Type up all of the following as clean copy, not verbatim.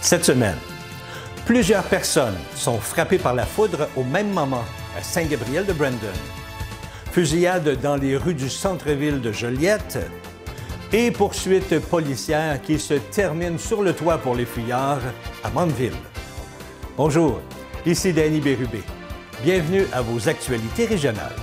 Cette semaine, plusieurs personnes sont frappées par la foudre au même moment à Saint-Gabriel-de-Brandon. Fusillade dans les rues du centre-ville de Joliette et poursuite policière qui se termine sur le toit pour les fuyards à Mandeville. Bonjour, ici Danny Bérubé. Bienvenue à vos actualités régionales.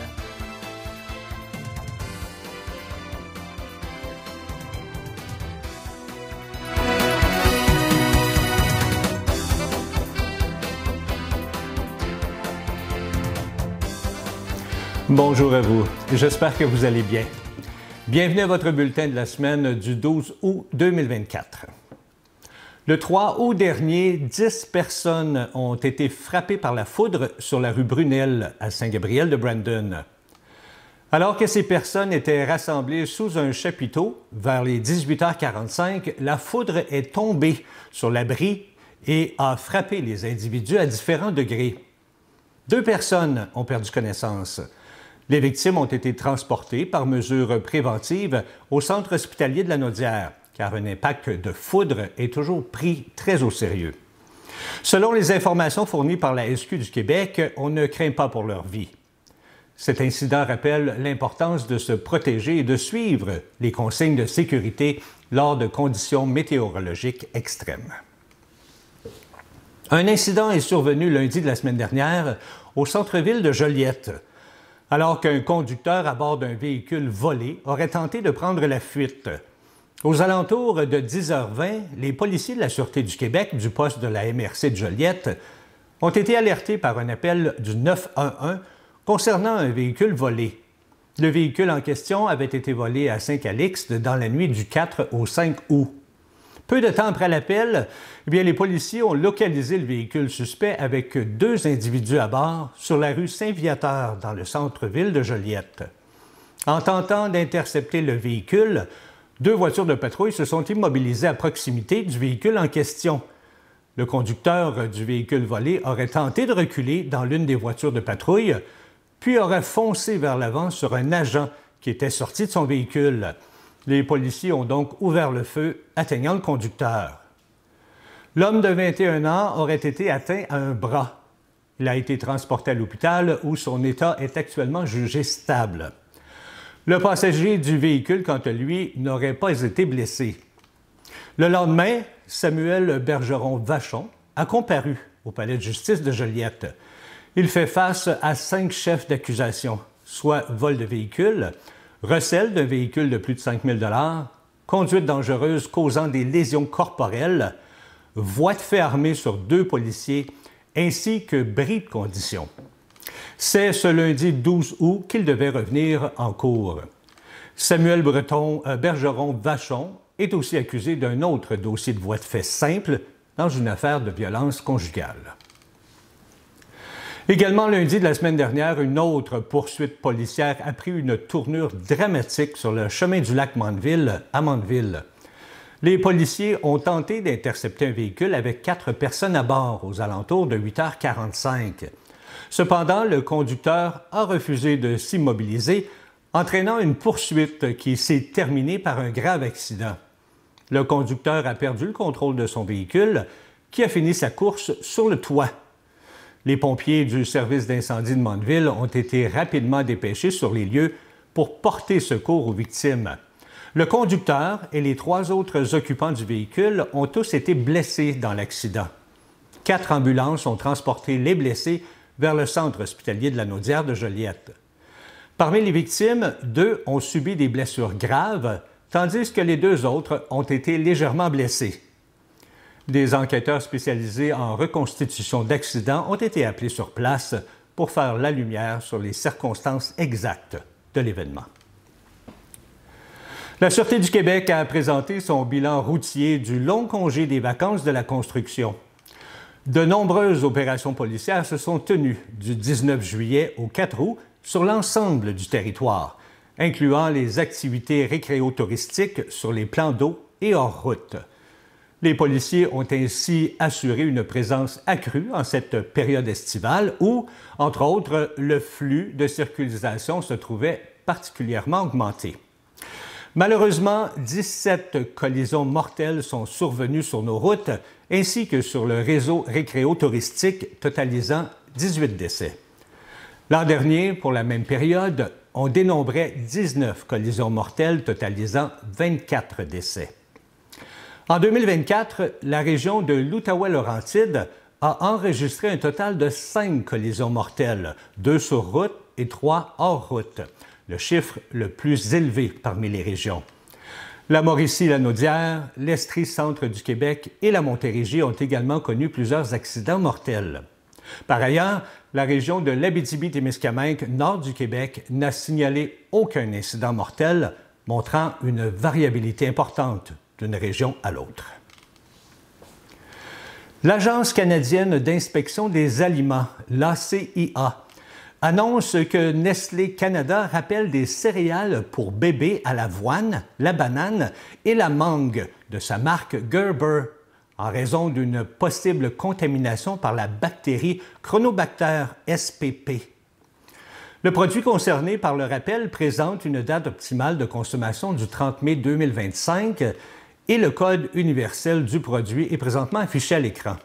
Bonjour à vous, j'espère que vous allez bien. Bienvenue à votre bulletin de la semaine du 12 août 2024. Le 3 août dernier, 10 personnes ont été frappées par la foudre sur la rue Brunel à Saint-Gabriel-de-Brandon. Alors que ces personnes étaient rassemblées sous un chapiteau, vers les 18h45, la foudre est tombée sur l'abri et a frappé les individus à différents degrés. 2 personnes ont perdu connaissance. Les victimes ont été transportées par mesure préventive au centre hospitalier de la Naudière, car un impact de foudre est toujours pris très au sérieux. Selon les informations fournies par la SQ du Québec, on ne craint pas pour leur vie. Cet incident rappelle l'importance de se protéger et de suivre les consignes de sécurité lors de conditions météorologiques extrêmes. Un incident est survenu lundi de la semaine dernière au centre-ville de Joliette, alors qu'un conducteur à bord d'un véhicule volé aurait tenté de prendre la fuite. Aux alentours de 10h20, les policiers de la Sûreté du Québec du poste de la MRC de Joliette ont été alertés par un appel du 911 concernant un véhicule volé. Le véhicule en question avait été volé à Saint-Calixte dans la nuit du 4 au 5 août. Peu de temps après l'appel, les policiers ont localisé le véhicule suspect avec 2 individus à bord sur la rue Saint-Viateur dans le centre-ville de Joliette. En tentant d'intercepter le véhicule, 2 voitures de patrouille se sont immobilisées à proximité du véhicule en question. Le conducteur du véhicule volé aurait tenté de reculer dans l'une des voitures de patrouille, puis aurait foncé vers l'avant sur un agent qui était sorti de son véhicule. Les policiers ont donc ouvert le feu, atteignant le conducteur. L'homme de 21 ans aurait été atteint à un bras. Il a été transporté à l'hôpital où son état est actuellement jugé stable. Le passager du véhicule, quant à lui, n'aurait pas été blessé. Le lendemain, Samuel Bergeron-Vachon a comparu au palais de justice de Joliette. Il fait face à 5 chefs d'accusation, soit vol de véhicule, recel d'un véhicule de plus de 5 000 $, conduite dangereuse causant des lésions corporelles, voie de fait armée sur 2 policiers, ainsi que bris de condition. C'est ce lundi 12 août qu'il devait revenir en cours. Samuel Bergeron-Vachon est aussi accusé d'un autre dossier de voie de fait simple dans une affaire de violence conjugale. Également lundi de la semaine dernière, une autre poursuite policière a pris une tournure dramatique sur le chemin du lac Mandeville à Mandeville. Les policiers ont tenté d'intercepter un véhicule avec 4 personnes à bord aux alentours de 8h45. Cependant, le conducteur a refusé de s'immobiliser, entraînant une poursuite qui s'est terminée par un grave accident. Le conducteur a perdu le contrôle de son véhicule, qui a fini sa course sur le toit. Les pompiers du service d'incendie de Mandeville ont été rapidement dépêchés sur les lieux pour porter secours aux victimes. Le conducteur et les 3 autres occupants du véhicule ont tous été blessés dans l'accident. 4 ambulances ont transporté les blessés vers le centre hospitalier de la Naudière de Joliette. Parmi les victimes, 2 ont subi des blessures graves, tandis que les 2 autres ont été légèrement blessés. Des enquêteurs spécialisés en reconstitution d'accidents ont été appelés sur place pour faire la lumière sur les circonstances exactes de l'événement. La Sûreté du Québec a présenté son bilan routier du long congé des vacances de la construction. De nombreuses opérations policières se sont tenues du 19 juillet au 4 août sur l'ensemble du territoire, incluant les activités récréo-touristiques sur les plans d'eau et hors route. Les policiers ont ainsi assuré une présence accrue en cette période estivale où, entre autres, le flux de circulation se trouvait particulièrement augmenté. Malheureusement, 17 collisions mortelles sont survenues sur nos routes ainsi que sur le réseau récréo-touristique, totalisant 18 décès. L'an dernier, pour la même période, on dénombrait 19 collisions mortelles, totalisant 24 décès. En 2024, la région de l'Outaouais-Laurentide a enregistré un total de 5 collisions mortelles, 2 sur route et 3 hors route, le chiffre le plus élevé parmi les régions. La Mauricie-Lanaudière, l'Estrie-Centre du Québec et la Montérégie ont également connu plusieurs accidents mortels. Par ailleurs, la région de l'Abitibi-Témiscamingue, nord du Québec, n'a signalé aucun incident mortel, montrant une variabilité importante d'une région à l'autre. L'Agence canadienne d'inspection des aliments, l'ACIA, annonce que Nestlé Canada rappelle des céréales pour bébés à l'avoine, la banane et la mangue de sa marque Gerber en raison d'une possible contamination par la bactérie Chronobacter spp. Le produit concerné par le rappel présente une date optimale de consommation du 30 mai 2025 et le code universel du produit est présentement affiché à l'écran.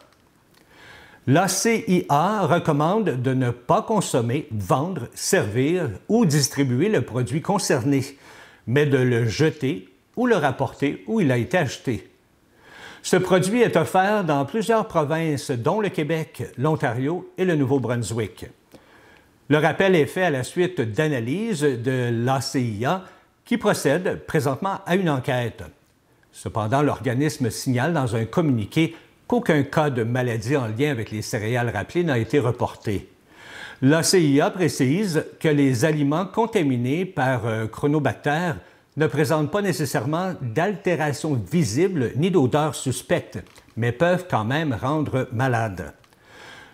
L'ACIA recommande de ne pas consommer, vendre, servir ou distribuer le produit concerné, mais de le jeter ou le rapporter où il a été acheté. Ce produit est offert dans plusieurs provinces, dont le Québec, l'Ontario et le Nouveau-Brunswick. Le rappel est fait à la suite d'analyses de l'ACIA qui procède présentement à une enquête. Cependant, l'organisme signale dans un communiqué qu'aucun cas de maladie en lien avec les céréales rappelées n'a été reporté. L'ACIA précise que les aliments contaminés par Chronobacter ne présentent pas nécessairement d'altération visible ni d'odeur suspecte, mais peuvent quand même rendre malade.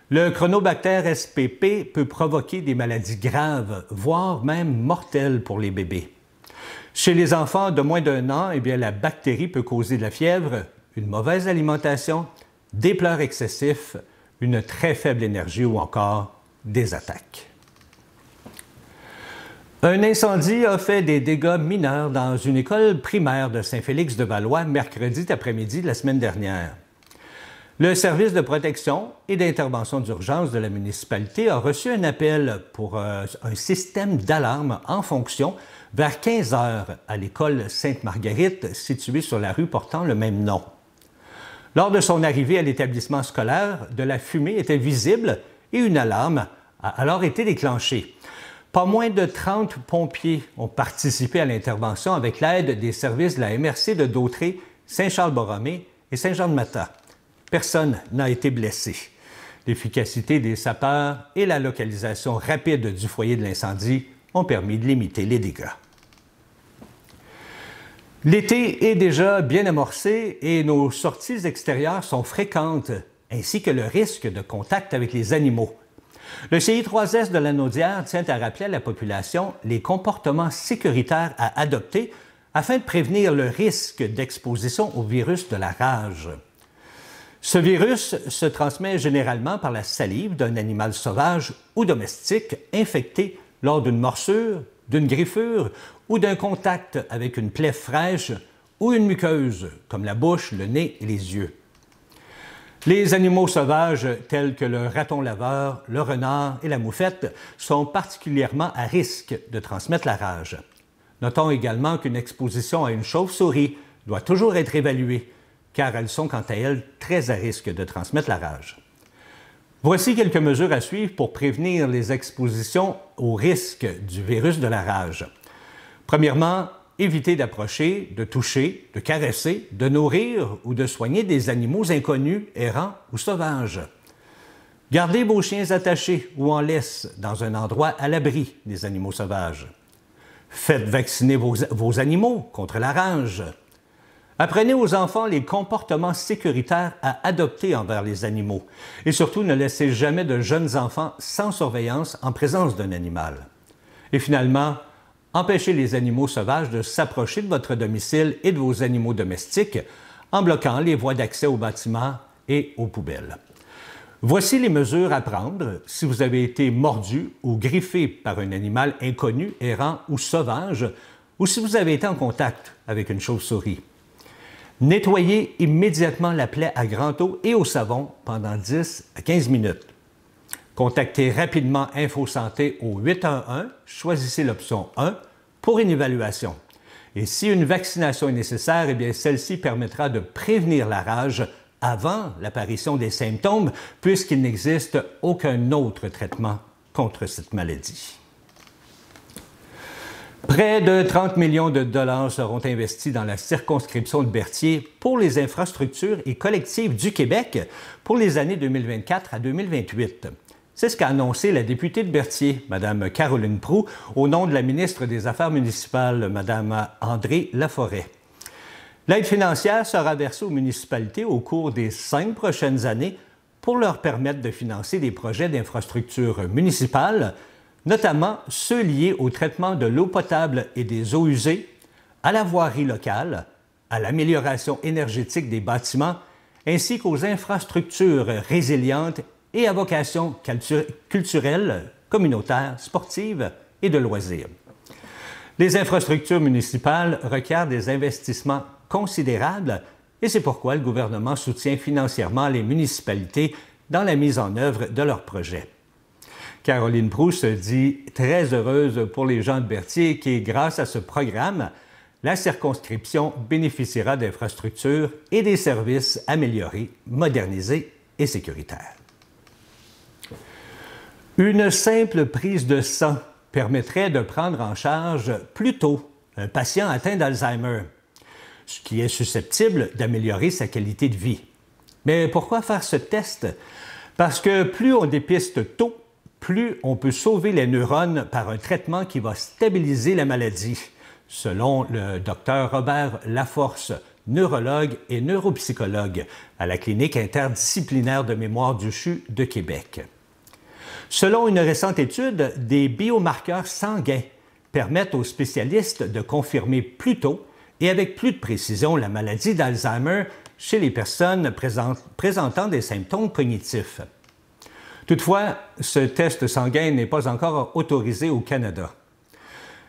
Le Chronobacter spp peut provoquer des maladies graves, voire même mortelles pour les bébés. Chez les enfants de moins d'1 an, la bactérie peut causer de la fièvre, une mauvaise alimentation, des pleurs excessifs, une très faible énergie ou encore des attaques. Un incendie a fait des dégâts mineurs dans une école primaire de Saint-Félix-de-Valois mercredi après-midi de la semaine dernière. Le service de protection et d'intervention d'urgence de la municipalité a reçu un appel pour un système d'alarme en fonction vers 15 heures à l'école Sainte-Marguerite située sur la rue portant le même nom. Lors de son arrivée à l'établissement scolaire, de la fumée était visible et une alarme a alors été déclenchée. Pas moins de 30 pompiers ont participé à l'intervention avec l'aide des services de la MRC de Dautré, Saint-Charles-Borromée et Saint-Jean-de-Matha. Personne n'a été blessé. L'efficacité des sapeurs et la localisation rapide du foyer de l'incendie ont permis de limiter les dégâts. L'été est déjà bien amorcé et nos sorties extérieures sont fréquentes, ainsi que le risque de contact avec les animaux. Le CI3S de Lanaudière tient à rappeler à la population les comportements sécuritaires à adopter afin de prévenir le risque d'exposition au virus de la rage. Ce virus se transmet généralement par la salive d'un animal sauvage ou domestique infecté lors d'une morsure, d'une griffure ou d'un contact avec une plaie fraîche ou une muqueuse, comme la bouche, le nez et les yeux. Les animaux sauvages tels que le raton laveur, le renard et la moufette sont particulièrement à risque de transmettre la rage. Notons également qu'une exposition à une chauve-souris doit toujours être évaluée, car elles sont quant à elles très à risque de transmettre la rage. Voici quelques mesures à suivre pour prévenir les expositions au risque du virus de la rage. Premièrement, évitez d'approcher, de toucher, de caresser, de nourrir ou de soigner des animaux inconnus, errants ou sauvages. Gardez vos chiens attachés ou en laisse dans un endroit à l'abri des animaux sauvages. Faites vacciner vos animaux contre la rage. Apprenez aux enfants les comportements sécuritaires à adopter envers les animaux. Et surtout, ne laissez jamais de jeunes enfants sans surveillance en présence d'un animal. Et finalement, empêchez les animaux sauvages de s'approcher de votre domicile et de vos animaux domestiques en bloquant les voies d'accès aux bâtiments et aux poubelles. Voici les mesures à prendre si vous avez été mordu ou griffé par un animal inconnu, errant ou sauvage ou si vous avez été en contact avec une chauve-souris. Nettoyez immédiatement la plaie à grand eau et au savon pendant 10 à 15 minutes. Contactez rapidement InfoSanté au 811, choisissez l'option 1 pour une évaluation. Et si une vaccination est nécessaire, eh bien celle-ci permettra de prévenir la rage avant l'apparition des symptômes, puisqu'il n'existe aucun autre traitement contre cette maladie. Près de 30 millions de dollars seront investis dans la circonscription de Berthier pour les infrastructures et collectives du Québec pour les années 2024 à 2028. C'est ce qu'a annoncé la députée de Berthier, Mme Caroline Proulx, au nom de la ministre des Affaires municipales, Mme André Laforêt. L'aide financière sera versée aux municipalités au cours des 5 prochaines années pour leur permettre de financer des projets d'infrastructures municipales, notamment ceux liés au traitement de l'eau potable et des eaux usées, à la voirie locale, à l'amélioration énergétique des bâtiments, ainsi qu'aux infrastructures résilientes et à vocation culturelle, communautaire, sportive et de loisirs. Les infrastructures municipales requièrent des investissements considérables et c'est pourquoi le gouvernement soutient financièrement les municipalités dans la mise en œuvre de leurs projets. Caroline Proulx se dit très heureuse pour les gens de Berthier qui, grâce à ce programme, la circonscription bénéficiera d'infrastructures et des services améliorés, modernisés et sécuritaires. Une simple prise de sang permettrait de prendre en charge plus tôt un patient atteint d'Alzheimer, ce qui est susceptible d'améliorer sa qualité de vie. Mais pourquoi faire ce test? Parce que plus on dépiste tôt, plus on peut sauver les neurones par un traitement qui va stabiliser la maladie, selon le Dr Robert Laforce, neurologue et neuropsychologue à la Clinique interdisciplinaire de mémoire du CHU de Québec. Selon une récente étude, des biomarqueurs sanguins permettent aux spécialistes de confirmer plus tôt et avec plus de précision la maladie d'Alzheimer chez les personnes présentant des symptômes cognitifs. Toutefois, ce test sanguin n'est pas encore autorisé au Canada.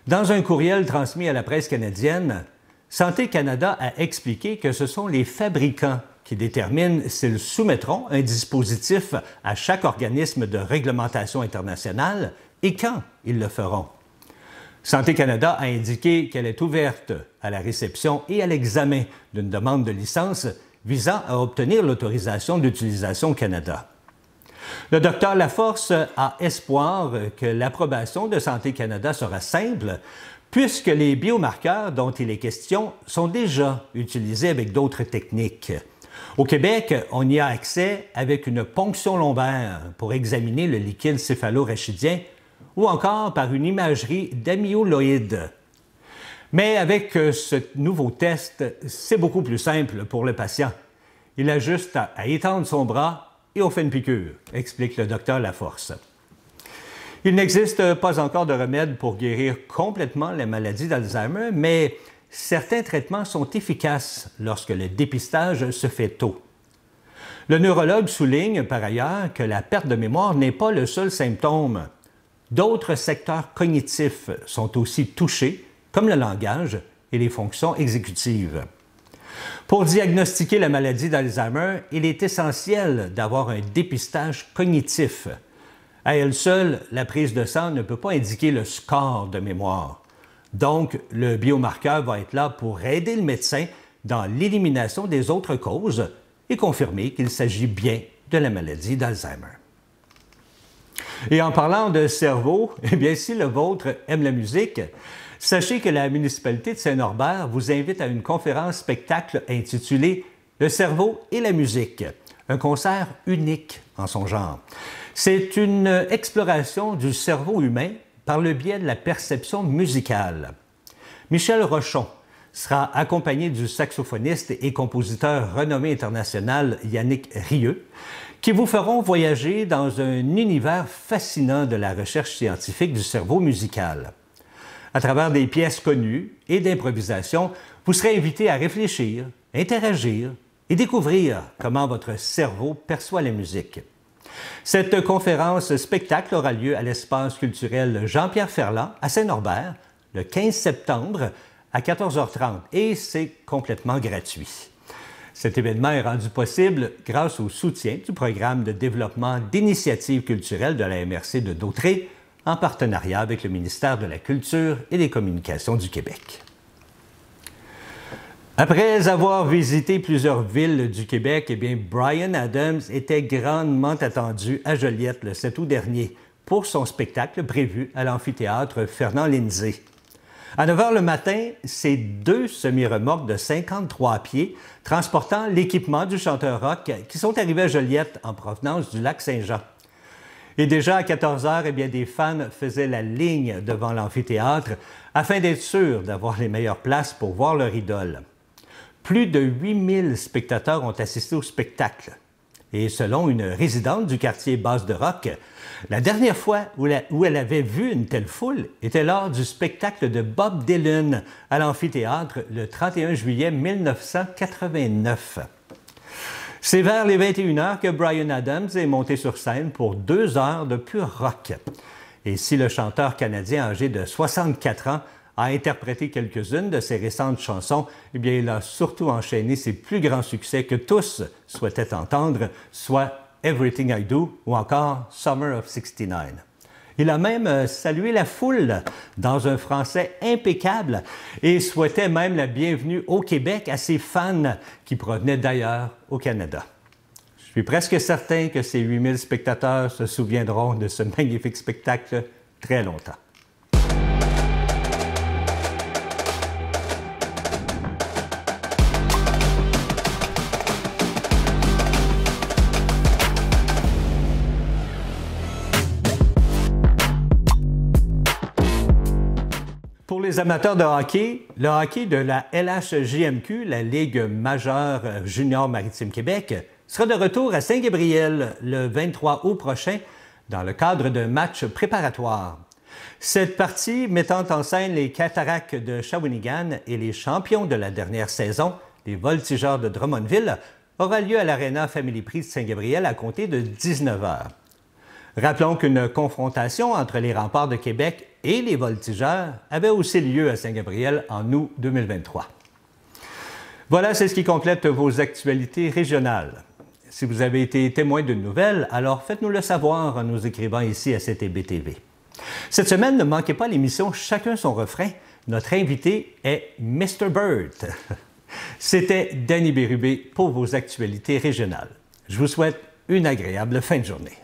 Dans un courriel transmis à la presse canadienne, Santé Canada a expliqué que ce sont les fabricants qui déterminent s'ils soumettront un dispositif à chaque organisme de réglementation internationale et quand ils le feront. Santé Canada a indiqué qu'elle est ouverte à la réception et à l'examen d'une demande de licence visant à obtenir l'autorisation d'utilisation au Canada. Le Dr Laforce a espoir que l'approbation de Santé Canada sera simple, puisque les biomarqueurs dont il est question sont déjà utilisés avec d'autres techniques. Au Québec, on y a accès avec une ponction lombaire pour examiner le liquide céphalo-rachidien ou encore par une imagerie d'amyloïdes. Mais avec ce nouveau test, c'est beaucoup plus simple pour le patient. Il a juste à étendre son bras et on fait une piqûre, explique le Dr Laforce. Il n'existe pas encore de remède pour guérir complètement la maladie d'Alzheimer, mais certains traitements sont efficaces lorsque le dépistage se fait tôt. Le neurologue souligne par ailleurs que la perte de mémoire n'est pas le seul symptôme. D'autres secteurs cognitifs sont aussi touchés, comme le langage et les fonctions exécutives. Pour diagnostiquer la maladie d'Alzheimer, il est essentiel d'avoir un dépistage cognitif. À elle seule, la prise de sang ne peut pas indiquer le score de mémoire. Donc, le biomarqueur va être là pour aider le médecin dans l'élimination des autres causes et confirmer qu'il s'agit bien de la maladie d'Alzheimer. Et en parlant de cerveau, eh bien, si le vôtre aime la musique, sachez que la municipalité de Saint-Norbert vous invite à une conférence-spectacle intitulée « Le cerveau et la musique », un concert unique en son genre. C'est une exploration du cerveau humain par le biais de la perception musicale. Michel Rochon sera accompagné du saxophoniste et compositeur renommé international Yannick Rieu, qui vous feront voyager dans un univers fascinant de la recherche scientifique du cerveau musical. À travers des pièces connues et d'improvisation, vous serez invité à réfléchir, interagir et découvrir comment votre cerveau perçoit la musique. Cette conférence-spectacle aura lieu à l'espace culturel Jean-Pierre Ferland à Saint-Norbert le 15 septembre à 14h30 et c'est complètement gratuit. Cet événement est rendu possible grâce au soutien du programme de développement d'initiatives culturelles de la MRC de Dautré en partenariat avec le ministère de la Culture et des Communications du Québec. Après avoir visité plusieurs villes du Québec, eh bien, Bryan Adams était grandement attendu à Joliette le 7 août dernier pour son spectacle prévu à l'amphithéâtre Fernand-Lindsay. À 9 h le matin, c'est 2 semi-remorques de 53 pieds transportant l'équipement du chanteur rock qui sont arrivés à Joliette en provenance du lac Saint-Jean. Et déjà à 14 h, eh bien, des fans faisaient la ligne devant l'amphithéâtre afin d'être sûrs d'avoir les meilleures places pour voir leur idole. Plus de 8000 spectateurs ont assisté au spectacle. Et selon une résidente du quartier Basse de Rock, la dernière fois où elle avait vu une telle foule était lors du spectacle de Bob Dylan à l'amphithéâtre le 31 juillet 1989. C'est vers les 21 h que Bryan Adams est monté sur scène pour 2 heures de pur rock. Et si le chanteur canadien âgé de 64 ans a interprété quelques-unes de ses récentes chansons, eh bien, il a surtout enchaîné ses plus grands succès que tous souhaitaient entendre, soit Everything I Do ou encore Summer of '69. Il a même salué la foule dans un français impeccable et souhaitait même la bienvenue au Québec à ses fans qui provenaient d'ailleurs au Canada. Je suis presque certain que ces 8000 spectateurs se souviendront de ce magnifique spectacle très longtemps. Pour les amateurs de hockey, le hockey de la LHJMQ, la Ligue majeure junior Maritime Québec, sera de retour à Saint-Gabriel le 23 août prochain dans le cadre d'un match préparatoire. Cette partie mettant en scène les Cataractes de Shawinigan et les champions de la dernière saison, les Voltigeurs de Drummondville, aura lieu à l'Arena Family Prix de Saint-Gabriel à compter de 19 h. Rappelons qu'une confrontation entre les Remparts de Québec et les Voltigeurs avait aussi lieu à Saint-Gabriel en août 2023. Voilà, c'est ce qui complète vos actualités régionales. Si vous avez été témoin d'une nouvelle, alors faites-nous le savoir en nous écrivant ici à CTB-TV. Cette semaine, ne manquez pas l'émission Chacun son refrain. Notre invité est Mr. Bird. C'était Danny Bérubé pour vos actualités régionales. Je vous souhaite une agréable fin de journée.